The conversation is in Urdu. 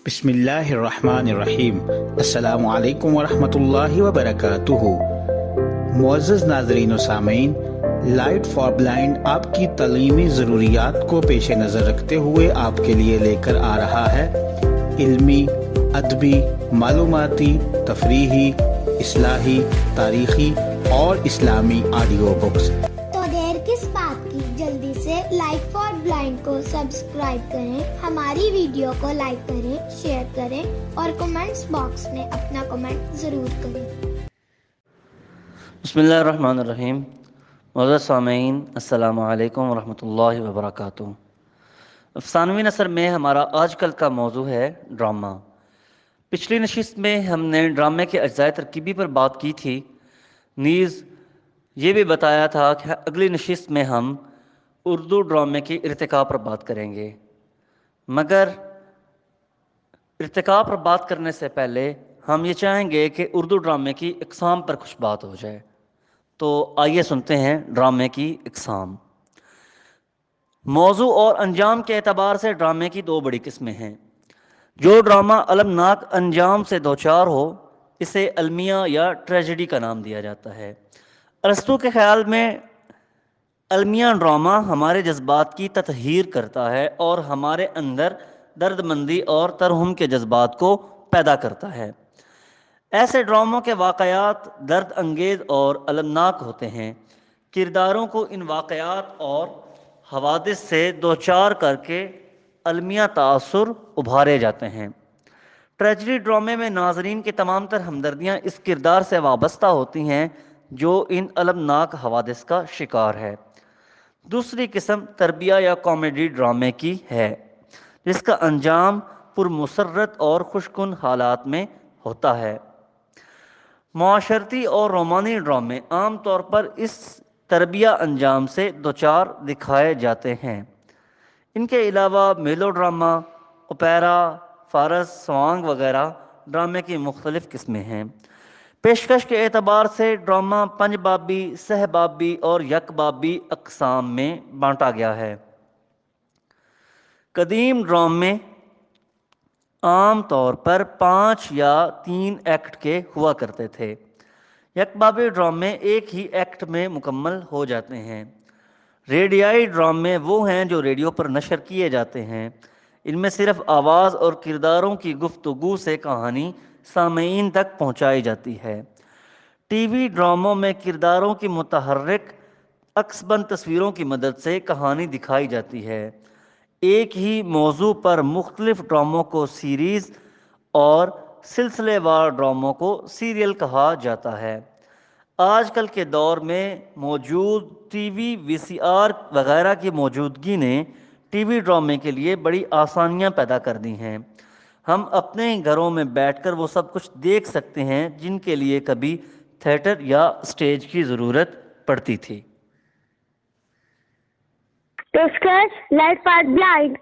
بسم اللہ الرحمن الرحیم۔ السلام علیکم ورحمۃ اللہ وبرکاتہ۔ معزز ناظرین و سامعین، لائٹ فار بلائنڈ آپ کی تعلیمی ضروریات کو پیش نظر رکھتے ہوئے آپ کے لیے لے کر آ رہا ہے علمی، ادبی، معلوماتی، تفریحی، اصلاحی، تاریخی اور اسلامی آڈیو بکس۔ تو دیر کس بات کی، جلدی سے لائٹ فار بلائنڈ کو سبسکرائب کریں، ہماری ویڈیو کو لائک کریں، شیئر کریں اور کمنٹس باکس میں اپنا کمنٹ ضرور کریں۔ بسم اللہ الرحمن الرحیم۔ معزز سامعین، السلام علیکم ورحمۃ اللہ وبرکاتہ۔ افسانوی نثر میں ہمارا آج کل کا موضوع ہے ڈرامہ۔ پچھلی نشست میں ہم نے ڈرامے کے اجزائے ترکیبی پر بات کی تھی، نیز یہ بھی بتایا تھا کہ اگلی نشست میں ہم اردو ڈرامے کی ارتقاء پر بات کریں گے، مگر ارتقاء پر بات کرنے سے پہلے ہم یہ چاہیں گے کہ اردو ڈرامے کی اقسام پر کچھ بات ہو جائے۔ تو آئیے سنتے ہیں ڈرامے کی اقسام۔ موضوع اور انجام کے اعتبار سے ڈرامے کی دو بڑی قسمیں ہیں۔ جو ڈرامہ المناک انجام سے دوچار ہو اسے المیہ یا ٹریجڈی کا نام دیا جاتا ہے۔ ارسطو کے خیال میں المیہ ڈرامہ ہمارے جذبات کی تطہیر کرتا ہے اور ہمارے اندر درد مندی اور ترحم کے جذبات کو پیدا کرتا ہے۔ ایسے ڈراموں کے واقعات درد انگیز اور المناک ہوتے ہیں۔ کرداروں کو ان واقعات اور حوادث سے دوچار کر کے المیہ تاثر ابھارے جاتے ہیں۔ ٹریجڈی ڈرامے میں ناظرین کی تمام تر ہمدردیاں اس کردار سے وابستہ ہوتی ہیں جو ان المناک حوادث کا شکار ہے۔ دوسری قسم تربیہ یا کامیڈی ڈرامے کی ہے، جس کا انجام پرمسرت اور خوشکن حالات میں ہوتا ہے۔ معاشرتی اور رومانی ڈرامے عام طور پر اس تربیہ انجام سے دوچار دکھائے جاتے ہیں۔ ان کے علاوہ میلو ڈرامہ، اوپیرا، فارس، سوانگ وغیرہ ڈرامے کی مختلف قسمیں ہیں۔ پیشکش کے اعتبار سے ڈرامہ پنج بابی، سہ بابی اور یک بابی اقسام میں بانٹا گیا ہے۔ قدیم ڈرامے عام طور پر 5 یا 3 ایکٹ کے ہوا کرتے تھے۔ یک بابی ڈرامے ایک ہی ایکٹ میں مکمل ہو جاتے ہیں۔ ریڈیائی ڈرامے وہ ہیں جو ریڈیو پر نشر کیے جاتے ہیں۔ ان میں صرف آواز اور کرداروں کی گفتگو سے کہانی سامعین تک پہنچائی جاتی ہے۔ ٹی وی ڈراموں میں کرداروں کی متحرک عکس بند تصویروں کی مدد سے کہانی دکھائی جاتی ہے۔ ایک ہی موضوع پر مختلف ڈراموں کو سیریز اور سلسلے وار ڈراموں کو سیریل کہا جاتا ہے۔ آج کل کے دور میں موجود ٹی وی، وی سی آر وغیرہ کی موجودگی نے ٹی وی ڈرامے کے لیے بڑی آسانیاں پیدا کر دی ہیں۔ ہم اپنے گھروں میں بیٹھ کر وہ سب کچھ دیکھ سکتے ہیں جن کے لیے کبھی تھیٹر یا اسٹیج کی ضرورت پڑتی تھی۔ پیشکش لائٹ فار بلائنڈ